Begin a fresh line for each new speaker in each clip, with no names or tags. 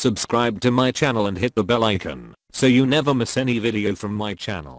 Subscribe to my channel and hit the bell icon so you never miss any video from my channel.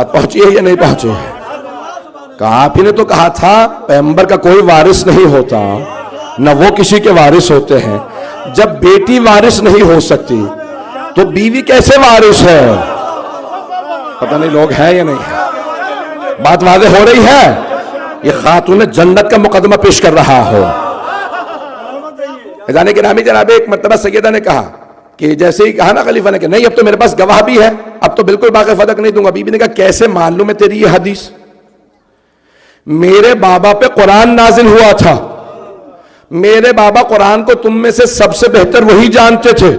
بات پہنچی ہے یا نہیں پہنچی ہے؟ کہا آپ ہی نے تو کہا تھا پیغمبر کا کوئی وارث نہیں ہوتا، نہ وہ کسی کے وارث ہوتے ہیں۔ جب بیٹی وارث نہیں ہو سکتی تو بیوی کیسے وارث ہے؟ پتہ نہیں لوگ ہیں یا نہیں ہے؟ بات واضح ہو رہی ہے؟ یہ خاتون جنت کا مقدمہ پیش کر رہا ہو۔ خزانے کے نامی جناب ایک مرتبہ سیدہ نے کہا کہ جیسے ہی کہا نا خلیفہ نے کہ نہیں اب تو میرے پاس گواہ بھی ہے، اب تو بالکل باقی فدق نہیں دوں گا۔ بی بی نے کہا کیسے معلوم ہے تیری یہ حدیث؟ میرے بابا پہ قرآن نازل ہوا تھا، میرے بابا قرآن کو تم میں سے سب سے بہتر وہی جانتے تھے،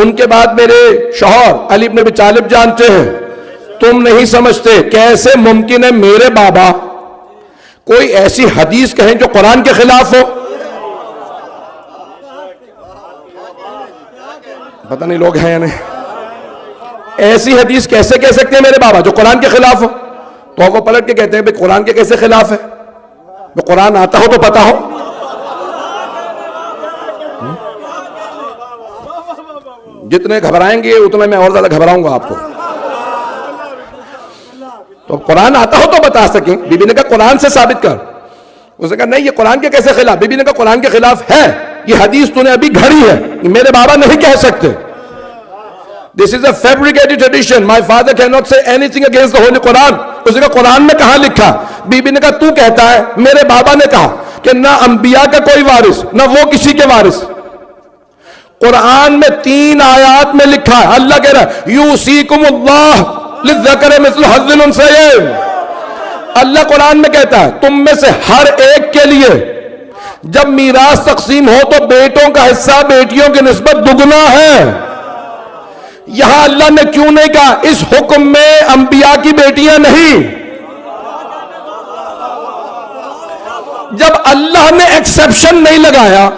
ان کے بعد میرے شوہر علی بن ابی طالب جانتے ہیں، تم نہیں سمجھتے۔ کیسے ممکن ہے میرے بابا کوئی ایسی حدیث کہیں جو قرآن کے خلاف ہو؟ پتہ نہیں لوگ ہیں یا نہیں؟ ایسی حدیث کیسے کہہ سکتے ہیں میرے بابا جو قرآن کے خلاف ہو؟ تو وہ پلٹ کے کہتے ہیں بھئی قرآن کے کیسے خلاف ہے؟ وہ قرآن آتا ہو تو پتا ہو۔ جتنے گھبرائیں گے اتنے میں اور زیادہ گھبراؤں گا آپ کو۔ تو قرآن آتا ہو تو بتا سکیں۔ بی بی نے کہا قرآن سے ثابت کر۔ اس نے کہا نہیں یہ قرآن کے کیسے خلاف؟ بی بی نے کہا قرآن کے خلاف ہے، یہ حدیث تو نے ابھی گھڑی ہے، میرے بابا نہیں کہہ سکتے۔ This is a fabricated tradition. My father cannot say anything against the Holy Quran. اس نے کہا قرآن میں کہاں لکھا؟ بی بی نے کہا تو کہتا ہے، میرے بابا نے کہا کہ نہ انبیاء کا کوئی وارث نہ وہ کسی کے وارث۔ قرآن میں 3 آیات میں لکھا ہے، اللہ کہہ رہا ہے یوصیکم اللہ للذکر مثل حظ الانثیین۔ اللہ قرآن میں کہتا ہے تم میں سے ہر ایک کے لیے جب میراث تقسیم ہو تو بیٹوں کا حصہ بیٹیوں کی نسبت دگنا ہے۔ یہاں اللہ نے کیوں نہیں کہا اس حکم میں انبیاء کی بیٹیاں نہیں؟ جب اللہ نے ایکسپشن نہیں لگایا،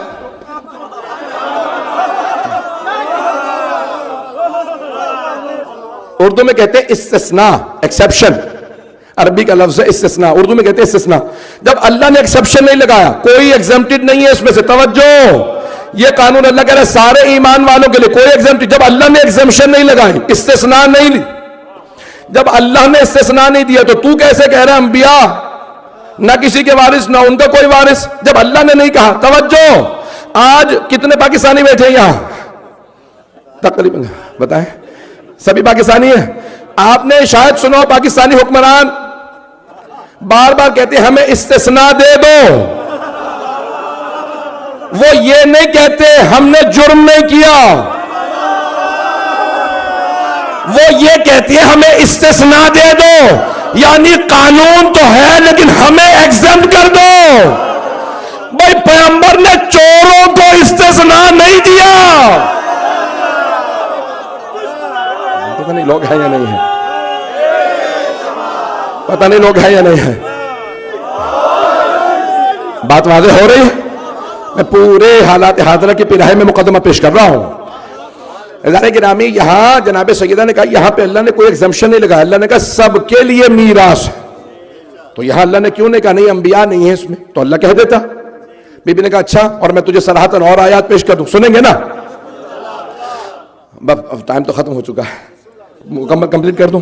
اردو میں کہتے ہیں استثناء، ایکسپشن، عربی کا لفظ ہے استثناء، اردو میں کہتے ہیں استثناء۔ جب اللہ نے ایکسپشن نہیں لگایا، کوئی ایگزمپٹڈ نہیں ہے اس میں سے، توجہ، یہ قانون اللہ کہہ رہا ہے سارے ایمان والوں کے لیے، کوئی ایگزمپٹڈ، جب اللہ نے ایگزمپشن نہیں لگائی، استثناء نہیں لی، جب اللہ نے استثناء نہیں دیا تو کیسے کہہ رہا ہے انبیاء نہ کسی کے وارث نہ ان کا کوئی وارث؟ جب اللہ نے نہیں کہا۔ توجہ، آج کتنے پاکستانی بیٹھے ہیں یہاں؟ تقریباً بتائیں، سبھی پاکستانی ہیں؟ آپ نے شاید سنا پاکستانی حکمران بار بار کہتے ہیں ہمیں استثناء دے دو۔ وہ یہ نہیں کہتے ہم نے جرم نہیں کیا، وہ یہ کہتے ہیں ہمیں استثناء دے دو، یعنی قانون تو ہے لیکن ہمیں ایگزمپٹ کر دو۔ بھائی پیغمبر نے چوروں کو استثناء نہیں دیا۔ پتہ نہیں لوگ ہیں یا نہیں ہیں؟ پتہ نہیں لوگ ہیں یا نہیں ہیں؟ بات واضح ہو رہی ہے؟ میں پورے حالات حاضرہ کی پیراہے میں مقدمہ پیش کر رہا ہوں۔ عزیزان گرامی، یہاں جناب سیدہ نے کہا یہاں پہ اللہ نے کوئی ایگزمپشن نہیں لگایا، اللہ نے کہا سب کے لیے میراث۔ تو یہاں اللہ نے کیوں نہیں کہا نہیں انبیاء نہیں ہے اس میں؟ تو اللہ کہہ دیتا۔ بی بی نے کہا اچھا، اور میں تجھے صراحتاً اور آیات پیش کر دوں، سنیں گے نا؟ ٹائم تو ختم ہو چکا ہے، مکمل کمپلیٹ کر دوں؟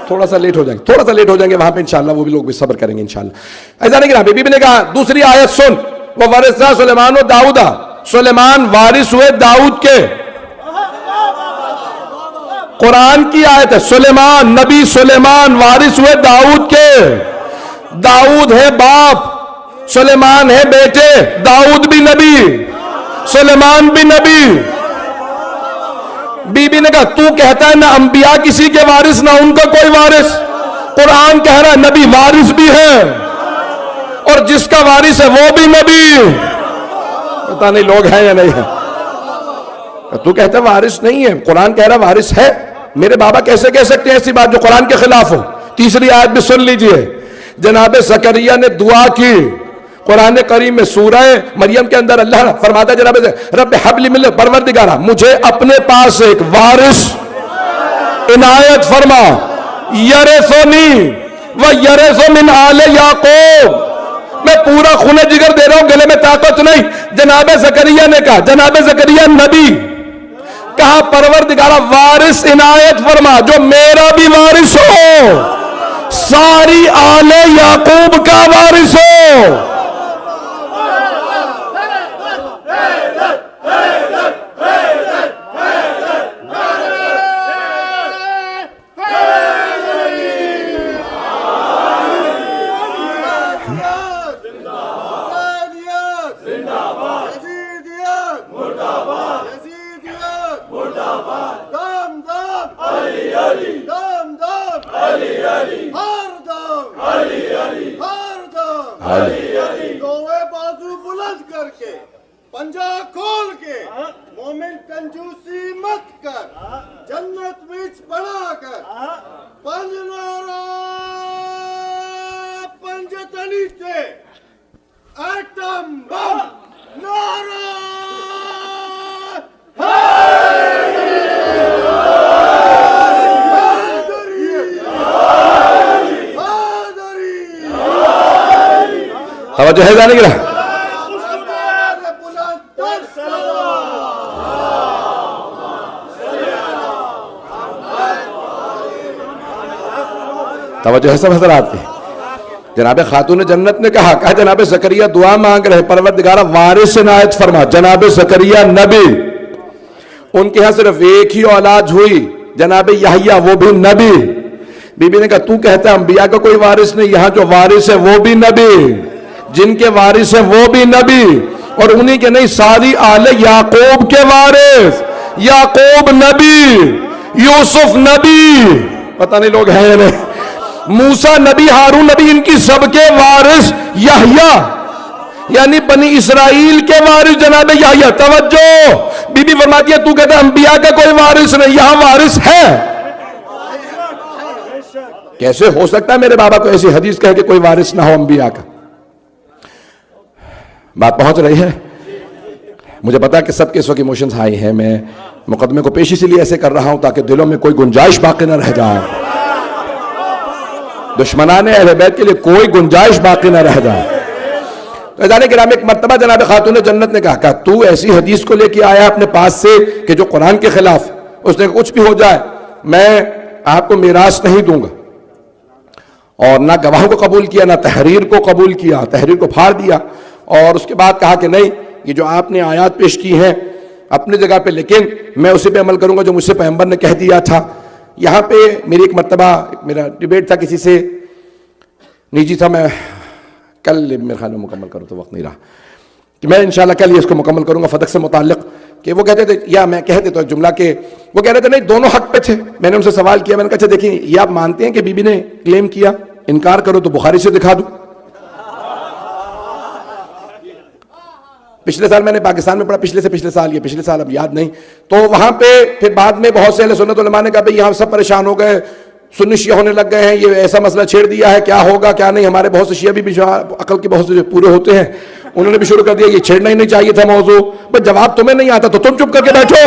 تھوڑا سا لیٹ ہو جائیں گے، تھوڑا سا لیٹ ہو جائیں گے، وہاں پہ انشاءاللہ وہ بھی لوگ بھی صبر کریں گے انشاءاللہ۔ عزیزان گرامی، بی بی نے کہا دوسری آیت سن، وَوَرِثَ سُلَيْمَانُ دَاؤُدَ، سلیمان وارث ہوئے داؤد کے۔ قرآن کی آیت ہے، سلیمان، نبی سلیمان وارث ہوئے داؤد کے۔ داؤد ہے باپ، سلیمان ہے بیٹے، داؤد بھی نبی، سلیمان بھی نبی۔ بی بی نے کہا تو کہتا ہے نہ انبیاء کسی کے وارث نہ ان کا کوئی وارث، قرآن کہہ رہا ہے نبی وارث بھی ہے اور جس کا وارث ہے وہ بھی نبی۔ پتہ نہیں لوگ ہیں یا نہیں ہیں؟ تو کہتا ہے وارث نہیں ہے، قرآن کہہ رہا وارث ہے۔ میرے بابا کیسے کہہ سکتے ہیں ایسی بات جو قرآن کے خلاف ہو؟ تیسری آیت بھی سن لیجئے، جناب زکریا نے دعا کی قرآن کریم میں، سورہ مریم کے اندر اللہ فرماتا ہے جناب رب حب لی من، پروردگارا مجھے اپنے پاس ایک وارث عنایت فرما، یرثنی و یرث من آل یعقوب۔ میں پورا خون جگر دے رہا ہوں، گلے میں طاقت نہیں۔ جناب زکریا نے کہا، جناب زکریا نبی، کہا پروردگارہ وارث عنایت فرما جو میرا بھی وارث ہو، ساری آل یعقوب کا وارث ہو۔
بازو بلند کر کے، پنجہ کھول کے، مومن کنجوسی مت کر، جنت وچ بڑا کر، پنج نارا پنج تلی سے ایٹم بم نارا
توجہ ہے جانے گرا۔ توجہ ہے سب حضرات کی۔ جناب خاتون جنت نے کہا جناب زکریا دعا مانگ رہے، پروردگارہ وارث عنایت فرما۔ جناب زکریا نبی، ان کے ہاں صرف ایک ہی اولاد ہوئی، جناب یحییٰ، وہ بھی نبی۔ بی بی نے کہا تو کہتا ہے انبیاء کا کوئی وارث نہیں، یہاں جو وارث ہے وہ بھی نبی، جن کے وارث ہیں وہ بھی نبی، اور انہی کے نہیں ساری آل یعقوب کے وارث۔ یعقوب نبی، یوسف نبی، پتہ نہیں لوگ ہیں یا نہیں، موسیٰ نبی، ہارون نبی، ان کی سب کے وارث یحییٰ، یعنی بنی اسرائیل کے وارث جناب یحییٰ۔ توجہ، بی بی فرماتی ہے تو کہتا ہے انبیاء کا کوئی وارث نہیں، یہاں وارث ہے۔ کیسے ہو سکتا ہے میرے بابا کو ایسی حدیث کہے کہ کوئی وارث نہ ہو انبیاء کا؟ بات پہنچ رہی ہے؟ مجھے پتا کہ سب کے اس وقت ایموشنز ہائی ہیں، میں مقدمے کو پیش اسی لیے ایسے کر رہا ہوں تاکہ دلوں میں کوئی گنجائش باقی نہ رہ جائے، دشمنان اہل بیت کے لیے کوئی گنجائش باقی نہ رہ جائے۔ تو عزیزان کرام، ایک مرتبہ جناب خاتون جنت نے کہا تو ایسی حدیث کو لے کے آیا اپنے پاس سے کہ جو قرآن کے خلاف، اس نے کچھ بھی ہو جائے میں آپ کو میراث نہیں دوں گا، اور نہ گواہوں کو قبول کیا، نہ تحریر کو قبول کیا، تحریر کو پھاڑ دیا، اور اس کے بعد کہا کہ نہیں، یہ جو آپ نے آیات پیش کی ہیں اپنی جگہ پہ، لیکن میں اسی پہ عمل کروں گا جو مجھ سے پیغمبر نے کہہ دیا تھا۔ یہاں پہ میری ایک مرتبہ میرا ڈیبیٹ تھا کسی سے، نجی تھا، میں کل میرے خیال میں مکمل کروں تو وقت نہیں رہا کہ میں انشاءاللہ کل یہ اس کو مکمل کروں گا، فتح سے متعلق، کہ وہ کہتے تھے، یا میں کہتے تو ایک جملہ کہ وہ کہہ رہے تھے نہیں دونوں حق پہ تھے۔ میں نے ان سے سوال کیا، میں نے کہا اچھا دیکھیں یہ آپ مانتے ہیں کہ بی بی نے کلیم کیا، انکار کرو تو بخاری سے دکھا دوں۔ پچھلے سال میں نے پاکستان میں پڑھا، پچھلے سے پچھلے سال، یہ پچھلے سال اب یاد نہیں، تو وہاں پہ پھر بعد میں بہت سے اہل سنت علماء نے کہا بھئی یہاں سب پریشان ہو گئے، سنی شیعہ ہونے لگ گئے ہیں، یہ ایسا مسئلہ چھیڑ دیا ہے، کیا ہوگا کیا نہیں۔ ہمارے بہت سے شیعہ بھی عقل کے بہت سے پورے ہوتے ہیں، انہوں نے بھی شروع کر دیا یہ چھیڑنا ہی نہیں چاہیے تھا موضوع۔ بس جواب تمہیں نہیں آتا تو تم چپ کر کے بیٹھو،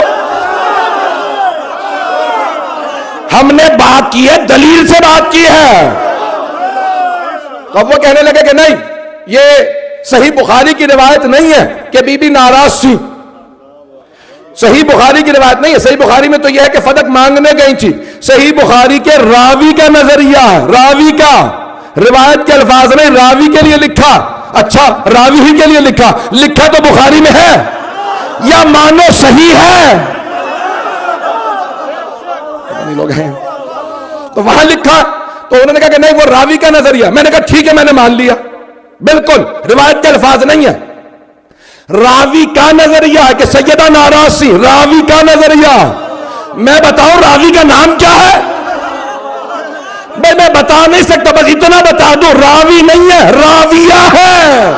ہم نے بات کی ہے، دلیل سے بات کی ہے۔ تو اب وہ کہنے لگے کہ نہیں یہ صحیح بخاری کی روایت نہیں ہے کہ بی بی ناراض تھی، صحیح بخاری کی روایت نہیں ہے۔ صحیح بخاری میں تو یہ ہے کہ فدق مانگنے گئی تھی، صحیح بخاری کے راوی کا نظریہ ہے، راوی کا، روایت کے الفاظ نہیں، راوی کے لیے لکھا۔ اچھا راوی ہی کے لیے لکھا تو بخاری میں ہے یا مانو صحیح ہے؟ لوگ ہیں تو وہاں لکھا، تو انہوں نے کہا کہ نہیں وہ راوی کا نظریہ۔ میں نے کہا ٹھیک ہے، میں نے مان لیا، بالکل روایت کے الفاظ نہیں ہے، راوی کا نظریہ ہے کہ سیدہ ناراض تھی، راوی کا نظریہ۔ میں بتاؤں راوی کا نام کیا ہے؟ میں بتا نہیں سکتا، بس اتنا بتا دوں راوی نہیں ہے، راویہ ہے۔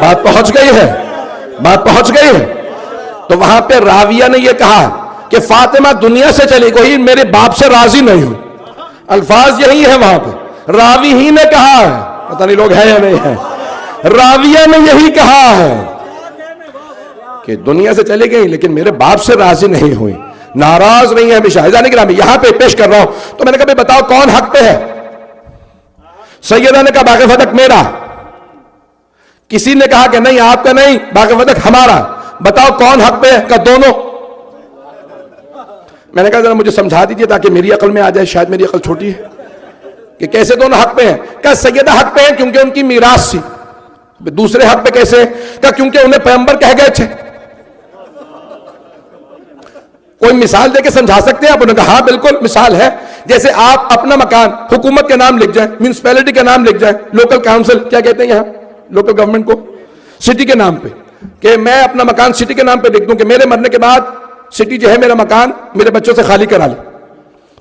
بات پہنچ گئی ہے، بات پہنچ گئی ہے۔ تو وہاں پہ راویہ نے یہ کہا کہ فاطمہ دنیا سے چلی گئی، میرے باپ سے راضی نہیں ہوں، الفاظ یہی ہے وہاں پہ، راوی ہی نے کہا ہے، پتہ نہیں لوگ ہیں یا نہیں ہیں، راویہ نے یہی کہا ہے کہ دنیا سے چلی گئی لیکن میرے باپ سے راضی نہیں ہوئی۔ ناراض نہیں ہے ہمیشہ. عزیزان گرامی یہاں پہ پیش کر رہا ہوں تو میں نے کہا بتاؤ کون حق پہ ہے؟ سیدہ نے کہا باغ فتح میرا. کسی نے کہا کہ نہیں آپ کا نہیں, باغ فتح ہمارا. بتاؤ کون حق پہ ہے؟ کہ دونوں. میں نے کہا ذرا مجھے سمجھا دیجئے تاکہ میری عقل میں آ جائے, شاید میری عقل چھوٹی ہے, کہ کیسے دونوں حق پہ ہیں؟ کہ سیدہ حق پہ ہیں کیونکہ ان کی میراث تھی. دوسرے حق پہ کیسے؟ کہ کیونکہ انہیں پیغمبر کہہ گئے تھے. کوئی مثال دے کے سمجھا سکتے ہیں آپ؟ انہوں نے کہا ہاں بالکل مثال ہے. جیسے آپ اپنا مکان حکومت کے نام لکھ جائیں, میونسپیلٹی کے نام لکھ جائیں, لوکل کاؤنسل کیا کہتے ہیں یہاں لوکل گورنمنٹ کو, سٹی کے نام پہ, کہ میں اپنا مکان سٹی کے نام پہ لکھ دوں کہ میرے مرنے کے بعد سٹی جو ہے میرا مکان میرے بچوں سے خالی کرا لے.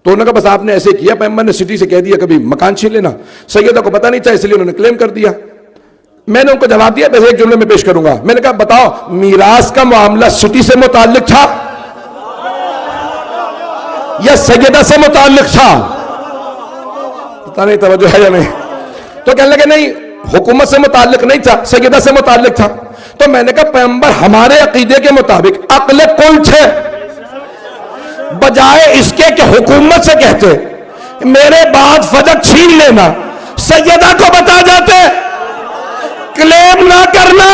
تو انہوں نے کہا بس آپ نے ایسے کیا, پیغمبر نے سٹی سے کہہ دیا کبھی مکان چھین لینا. سیدہ کو پتہ نہیں تھا اس لیے انہوں نے کلیم کر دیا. میں نے ان کو جواب دیا, بس ایک جملے میں پیش کروں گا. میں نے کہا بتاؤ میراث کا معاملہ سٹی سے متعلق تھا یا سیدہ سے متعلق تھا؟ پتہ نہیں توجہ ہے یا نہیں. تو کہنے لگے نہیں حکومت سے متعلق نہیں تھا, سیدہ سے متعلق تھا. تو میں نے کہا پیغمبر ہمارے عقیدے کے مطابق عقل کل تھے, بجائے اس کے کہ حکومت سے کہتے میرے بعد فدق چھین لینا, سیدہ کو بتا جاتے کلیم نہ کرنا,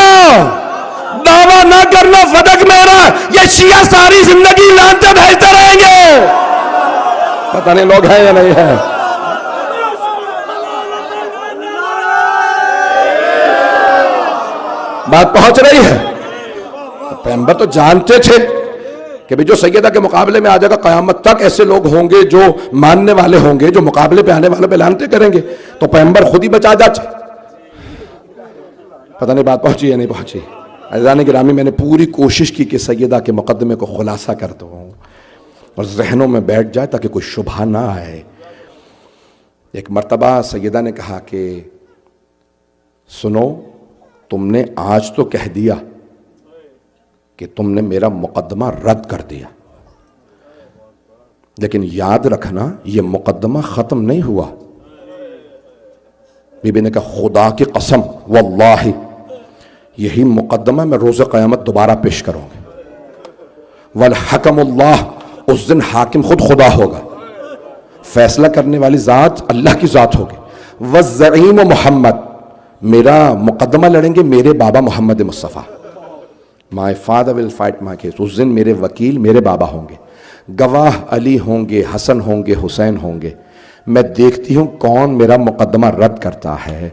دعویٰ نہ کرنا فدق میرا, یہ شیعہ ساری زندگی لعنتیں بھیجتے رہیں گے. پتہ نہیں لوگ ہیں یا نہیں ہیں. بات پہنچ رہی ہے. پیغمبر تو جانتے تھے کہ بھی جو سیدہ کے مقابلے میں آ جائے گا قیامت تک ایسے لوگ ہوں گے جو ماننے والے ہوں گے, جو مقابلے پہ آنے والے پہ لعنتیں کریں گے. تو پیغمبر خود ہی بچا جاتے. پتہ نہیں بات پہنچی یا نہیں پہنچی. عزیزان گرامی میں نے پوری کوشش کی کہ سیدہ کے مقدمے کو خلاصہ کر دوں اور ذہنوں میں بیٹھ جائے تاکہ کوئی شبہ نہ آئے. ایک مرتبہ سیدہ نے کہا کہ سنو, تم نے آج تو کہہ دیا کہ تم نے میرا مقدمہ رد کر دیا, لیکن یاد رکھنا یہ مقدمہ ختم نہیں ہوا. بی بی نے کہا خدا کی قسم واللہ یہی مقدمہ میں روز قیامت دوبارہ پیش کروں گی. والحکم اللہ, اس دن حاکم خود خدا ہوگا, فیصلہ کرنے والی ذات اللہ کی ذات ہوگی. والزعیم محمد, میرا مقدمہ لڑیں گے میرے بابا محمد مصطفیٰ. My father will fight my case. اس دن میرے وکیل میرے بابا ہوں گے, گواہ علی ہوں گے, حسن ہوں گے, حسین ہوں گے. میں دیکھتی ہوں کون میرا مقدمہ رد کرتا ہے.